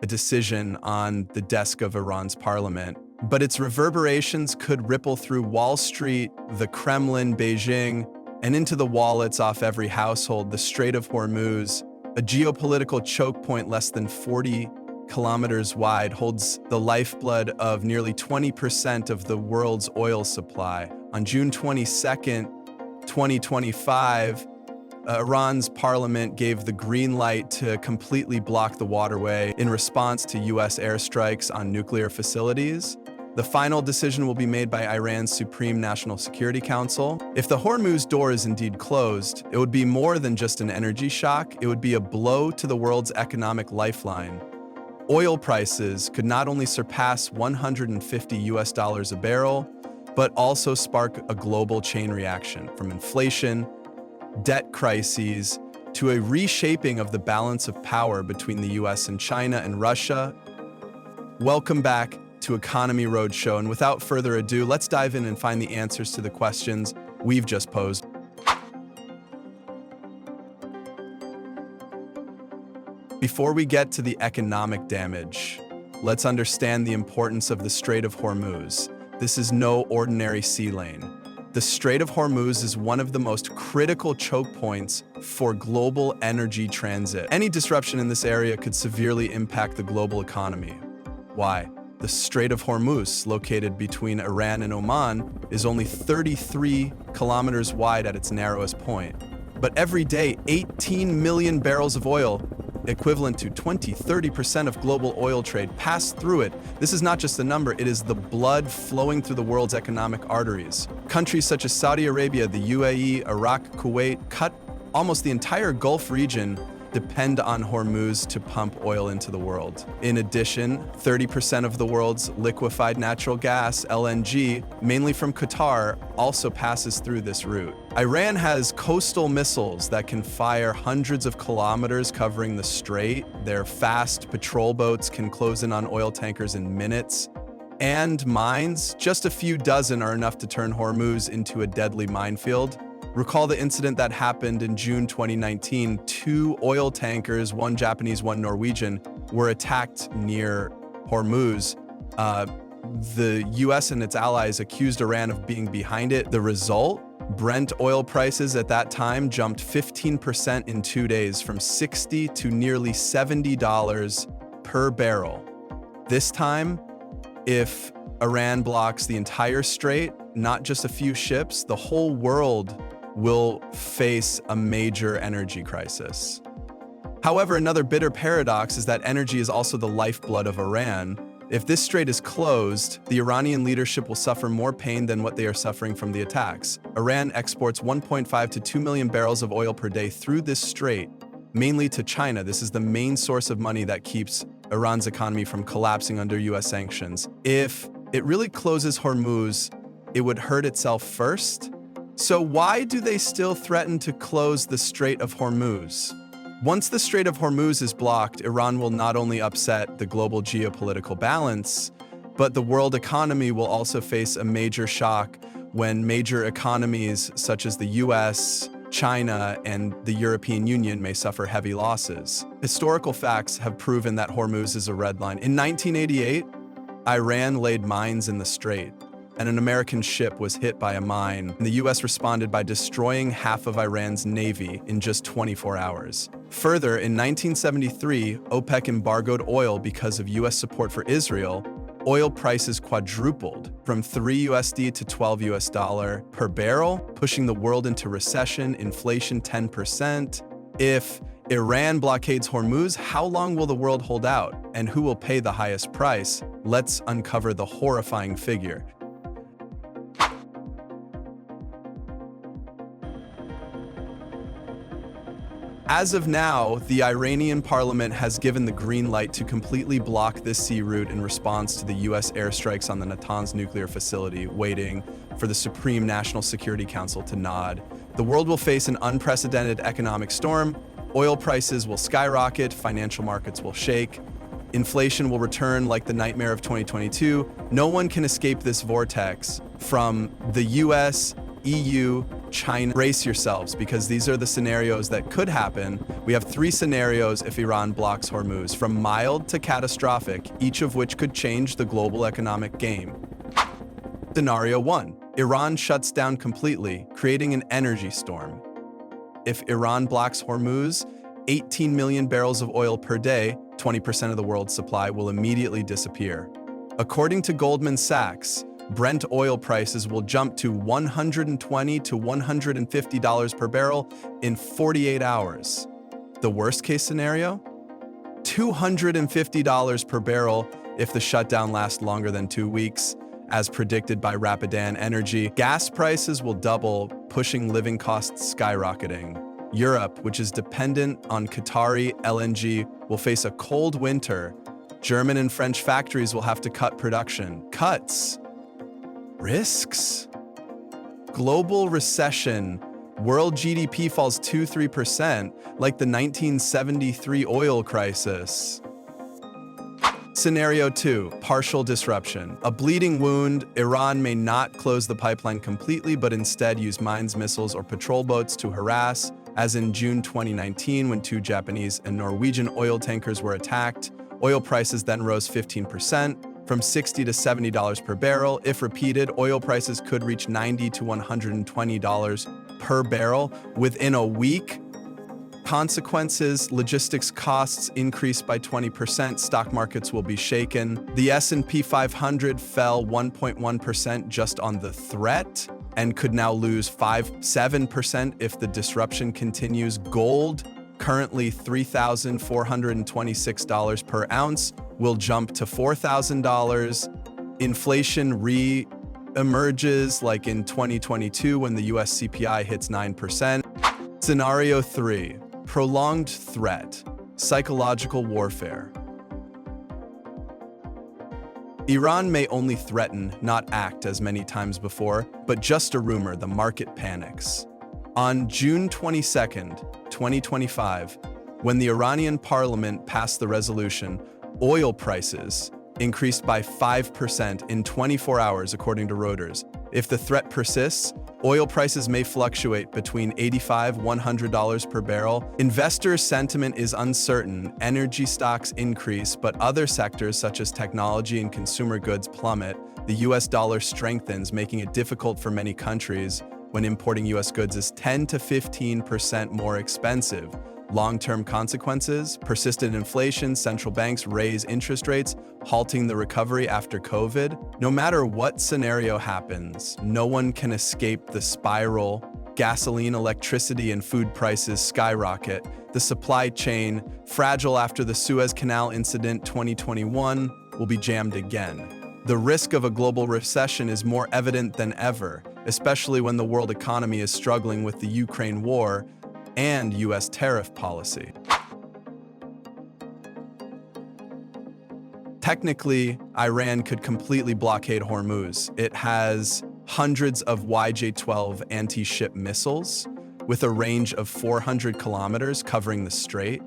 a decision on the desk of Iran's parliament. But its reverberations could ripple through Wall Street, the Kremlin, Beijing, and into the wallets off every household. The Strait of Hormuz, a geopolitical choke point less than 40 kilometers wide, holds the lifeblood of nearly 20% of the world's oil supply. On June 22nd, 2025, Iran's parliament gave the green light to completely block the waterway in response to U.S. airstrikes on nuclear facilities. The final decision will be made by Iran's Supreme National Security Council. If the Hormuz door is indeed closed, it would be more than just an energy shock. It would be a blow to the world's economic lifeline. Oil prices could not only surpass $150 a barrel, but also spark a global chain reaction from inflation, debt crises, to a reshaping of the balance of power between the US and China and Russia. Welcome back to Economy Roadshow, and without further ado, let's dive in and find the answers to the questions we've just posed. Before we get to the economic damage, let's understand the importance of the Strait of Hormuz. This is no ordinary sea lane. The Strait of Hormuz is one of the most critical choke points for global energy transit. Any disruption in this area could severely impact the global economy. Why? The Strait of Hormuz, located between Iran and Oman, is only 33 kilometers wide at its narrowest point. But every day, 18 million barrels of oil, equivalent to 20–30% of global oil trade, pass through it. This is not just a number, it is the blood flowing through the world's economic arteries. Countries such as Saudi Arabia, the UAE, Iraq, Kuwait, Qatar, almost the entire Gulf region depend on Hormuz to pump oil into the world. In addition, 30% of the world's liquefied natural gas, LNG, mainly from Qatar, also passes through this route. Iran has coastal missiles that can fire hundreds of kilometers covering the strait. Their fast patrol boats can close in on oil tankers in minutes. And mines, just a few dozen, are enough to turn Hormuz into a deadly minefield. Recall the incident that happened in June 2019. 2 oil tankers, one Japanese, one Norwegian, were attacked near Hormuz. The US and its allies accused Iran of being behind it. The result? Brent oil prices at that time jumped 15% in 2 days, from $60 to nearly $70 per barrel. This time, if Iran blocks the entire strait, not just a few ships, the whole world will face a major energy crisis. However, another bitter paradox is that energy is also the lifeblood of Iran. If this strait is closed, the Iranian leadership will suffer more pain than what they are suffering from the attacks. Iran exports 1.5 to 2 million barrels of oil per day through this strait, mainly to China. This is the main source of money that keeps Iran's economy from collapsing under US sanctions. If it really closes Hormuz, it would hurt itself first. So why do they still threaten to close the Strait of Hormuz? Once the Strait of Hormuz is blocked, Iran will not only upset the global geopolitical balance, but the world economy will also face a major shock when major economies such as the US, China, and the European Union may suffer heavy losses. Historical facts have proven that Hormuz is a red line. In 1988, Iran laid mines in the strait, and an American ship was hit by a mine. The US responded by destroying half of Iran's navy in just 24 hours. Further, in 1973, OPEC embargoed oil because of US support for Israel. Oil prices quadrupled from $3 to $12 per barrel, pushing the world into recession, inflation 10%. If Iran blockades Hormuz, how long will the world hold out? And who will pay the highest price? Let's uncover the horrifying figure. As of now, the Iranian parliament has given the green light to completely block this sea route in response to the US airstrikes on the Natanz nuclear facility, waiting for the Supreme National Security Council to nod. The world will face an unprecedented economic storm. Oil prices will skyrocket, financial markets will shake, inflation will return like the nightmare of 2022. No one can escape this vortex, from the US, EU, China. Brace yourselves, because these are the scenarios that could happen. We have 3 scenarios if Iran blocks Hormuz, from mild to catastrophic, each of which could change the global economic game. Scenario 1. Iran shuts down completely, creating an energy storm. If Iran blocks Hormuz, 18 million barrels of oil per day, 20% of the world's supply, will immediately disappear. According to Goldman Sachs, Brent oil prices will jump to $120 to $150 per barrel in 48 hours. The worst-case scenario? $250 per barrel if the shutdown lasts longer than 2 weeks. As predicted by Rapidan Energy, gas prices will double, pushing living costs skyrocketing. Europe, which is dependent on Qatari LNG, will face a cold winter. German and French factories will have to cut production. Cuts. Risks. Global recession. World GDP falls 2–3%, like the 1973 oil crisis. Scenario 2. Partial disruption. A bleeding wound. Iran may not close the pipeline completely, but instead use mines, missiles, or patrol boats to harass, as in June 2019 when 2 Japanese and Norwegian oil tankers were attacked. Oil prices then rose 15%, from $60 to $70 per barrel. If repeated, oil prices could reach $90 to $120 per barrel within a week. Consequences: logistics costs increase by 20%, stock markets will be shaken. The S&P 500 fell 1.1% just on the threat, and could now lose 5–7% if the disruption continues. Gold, currently $3,426 per ounce, will jump to $4,000. Inflation re-emerges like in 2022 when the US CPI hits 9%. Scenario 3. Prolonged threat. Psychological warfare. Iran may only threaten, not act as many times before, but just a rumor, the market panics. On June 22, 2025, when the Iranian parliament passed the resolution, oil prices increased by 5% in 24 hours, according to Reuters. If the threat persists, oil prices may fluctuate between $85 to $100 per barrel. Investor sentiment is uncertain, energy stocks increase, but other sectors such as technology and consumer goods plummet. The US dollar strengthens, making it difficult for many countries when importing US goods is 10 to 15% more expensive. Long-term consequences: persistent inflation, central banks raise interest rates, halting the recovery after COVID. No matter what scenario happens, no one can escape the spiral. Gasoline, electricity, and food prices skyrocket. The supply chain, fragile after the Suez Canal incident 2021, will be jammed again. The risk of a global recession is more evident than ever, especially when the world economy is struggling with the Ukraine war and US tariff policy. Technically, Iran could completely blockade Hormuz. It has hundreds of YJ-12 anti-ship missiles with a range of 400 kilometers covering the strait.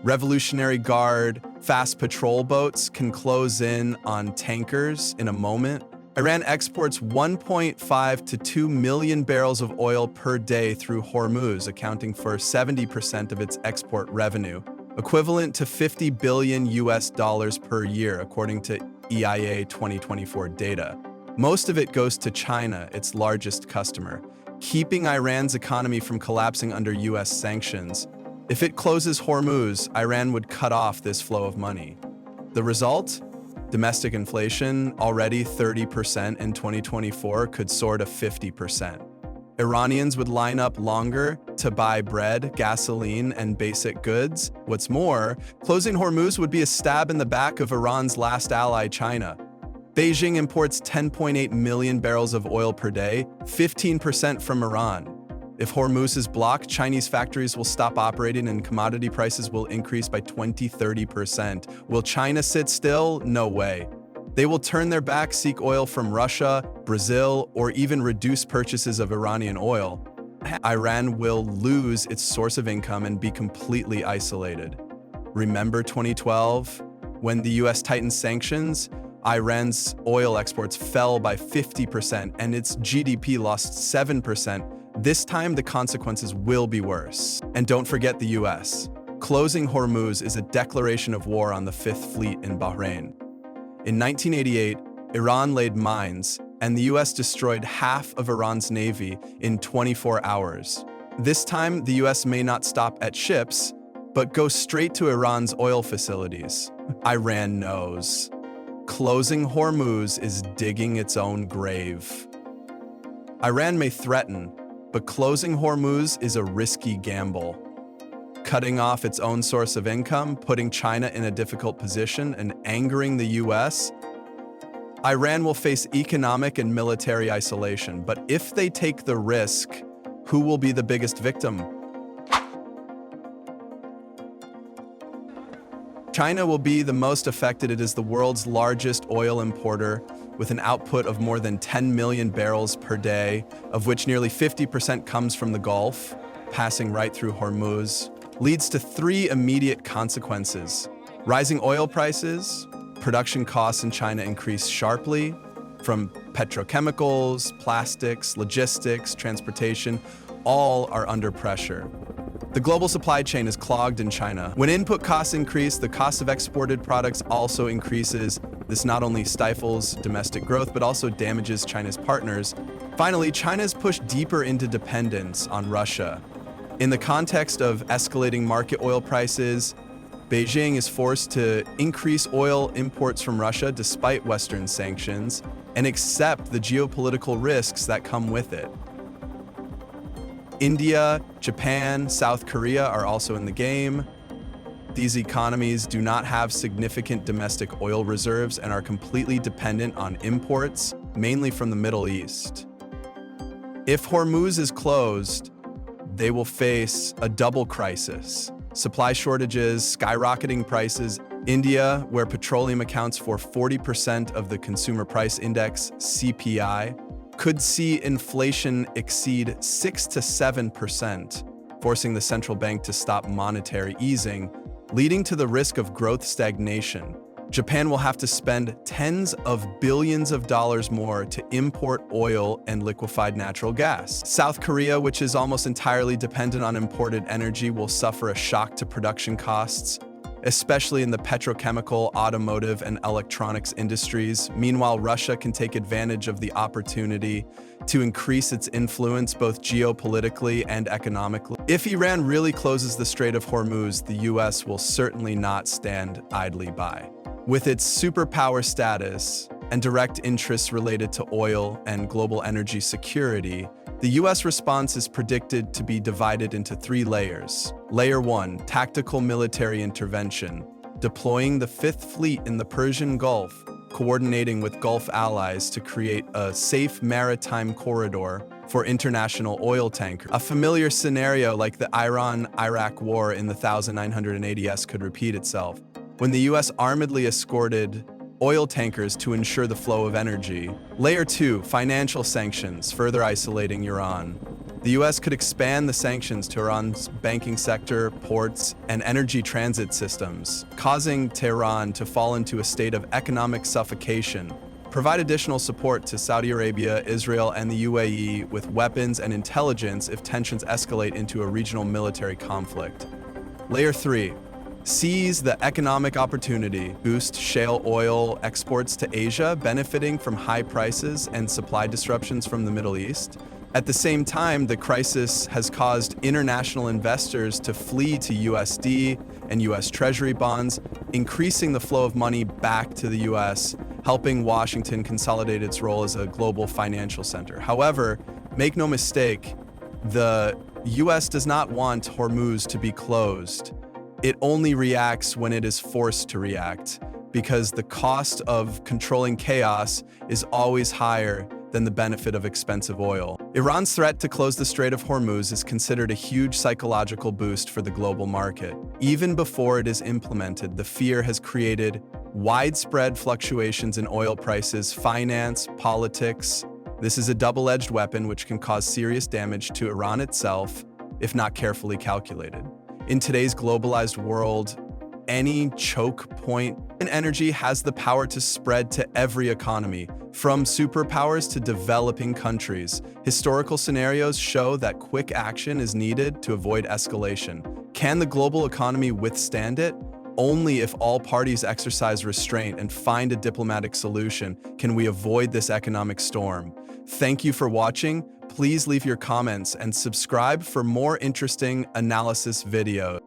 Revolutionary Guard fast patrol boats can close in on tankers in a moment. Iran exports 1.5 to 2 million barrels of oil per day through Hormuz, accounting for 70% of its export revenue, equivalent to $50 billion per year, according to EIA 2024 data. Most of it goes to China, its largest customer, keeping Iran's economy from collapsing under US sanctions. If it closes Hormuz, Iran would cut off this flow of money. The result? Domestic inflation, already 30% in 2024, could soar to 50%. Iranians would line up longer to buy bread, gasoline, and basic goods. What's more, closing Hormuz would be a stab in the back of Iran's last ally, China. Beijing imports 10.8 million barrels of oil per day, 15% from Iran. If Hormuz is blocked, Chinese factories will stop operating and commodity prices will increase by 20–30%. Will China sit still? No way. They will turn their back, seek oil from Russia, Brazil, or even reduce purchases of Iranian oil. Iran will lose its source of income and be completely isolated. Remember 2012? When the US tightened sanctions, Iran's oil exports fell by 50% and its GDP lost 7%. This time, the consequences will be worse. And don't forget the US. Closing Hormuz is a declaration of war on the Fifth Fleet in Bahrain. In 1988, Iran laid mines, and the US destroyed half of Iran's navy in 24 hours. This time, the US may not stop at ships, but go straight to Iran's oil facilities. Iran knows. Closing Hormuz is digging its own grave. Iran may threaten, but closing Hormuz is a risky gamble. Cutting off its own source of income, putting China in a difficult position, and angering the US, Iran will face economic and military isolation. But if they take the risk, who will be the biggest victim? China will be the most affected. It is the world's largest oil importer, with an output of more than 10 million barrels per day, of which nearly 50% comes from the Gulf, passing right through Hormuz, leads to three immediate consequences. Rising oil prices, production costs in China increase sharply, from petrochemicals, plastics, logistics, transportation, all are under pressure. The global supply chain is clogged in China. When input costs increase, the cost of exported products also increases. This not only stifles domestic growth, but also damages China's partners. Finally, China is pushed deeper into dependence on Russia. In the context of escalating market oil prices, Beijing is forced to increase oil imports from Russia despite Western sanctions and accept the geopolitical risks that come with it. India, Japan, South Korea are also in the game. These economies do not have significant domestic oil reserves and are completely dependent on imports, mainly from the Middle East. If Hormuz is closed, they will face a double crisis: supply shortages, skyrocketing prices. India, where petroleum accounts for 40% of the Consumer Price Index, CPI, could see inflation exceed 6 to 7%, forcing the central bank to stop monetary easing, leading to the risk of growth stagnation. Japan will have to spend tens of billions of dollars more to import oil and liquefied natural gas. South Korea, which is almost entirely dependent on imported energy, will suffer a shock to production costs, especially in the petrochemical, automotive, and electronics industries. Meanwhile, Russia can take advantage of the opportunity to increase its influence both geopolitically and economically. If Iran really closes the Strait of Hormuz, the US will certainly not stand idly by. With its superpower status and direct interests related to oil and global energy security, the US response is predicted to be divided into three layers. Layer 1, tactical military intervention, deploying the Fifth Fleet in the Persian Gulf, coordinating with Gulf allies to create a safe maritime corridor for international oil tankers. A familiar scenario like the Iran-Iraq war in the 1980s could repeat itself, when the US armedly escorted oil tankers to ensure the flow of energy. Layer 2, financial sanctions, further isolating Iran. The US could expand the sanctions to Iran's banking sector, ports, and energy transit systems, causing Tehran to fall into a state of economic suffocation, provide additional support to Saudi Arabia, Israel, and the UAE with weapons and intelligence if tensions escalate into a regional military conflict. Layer 3, seize the economic opportunity, boost shale oil exports to Asia, benefiting from high prices and supply disruptions from the Middle East. At the same time, the crisis has caused international investors to flee to USD and US Treasury bonds, increasing the flow of money back to the US, helping Washington consolidate its role as a global financial center. However, make no mistake, the US does not want Hormuz to be closed. It only reacts when it is forced to react, because the cost of controlling chaos is always higher than the benefit of expensive oil. Iran's threat to close the Strait of Hormuz is considered a huge psychological boost for the global market. Even before it is implemented, the fear has created widespread fluctuations in oil prices, finance, politics. This is a double-edged weapon which can cause serious damage to Iran itself if not carefully calculated. In today's globalized world, any choke point Energy has the power to spread to every economy, from superpowers to developing countries. Historical scenarios show that quick action is needed to avoid escalation. Can the global economy withstand it? Only if all parties exercise restraint and find a diplomatic solution can we avoid this economic storm. Thank you for watching. Please leave your comments and subscribe for more interesting analysis videos.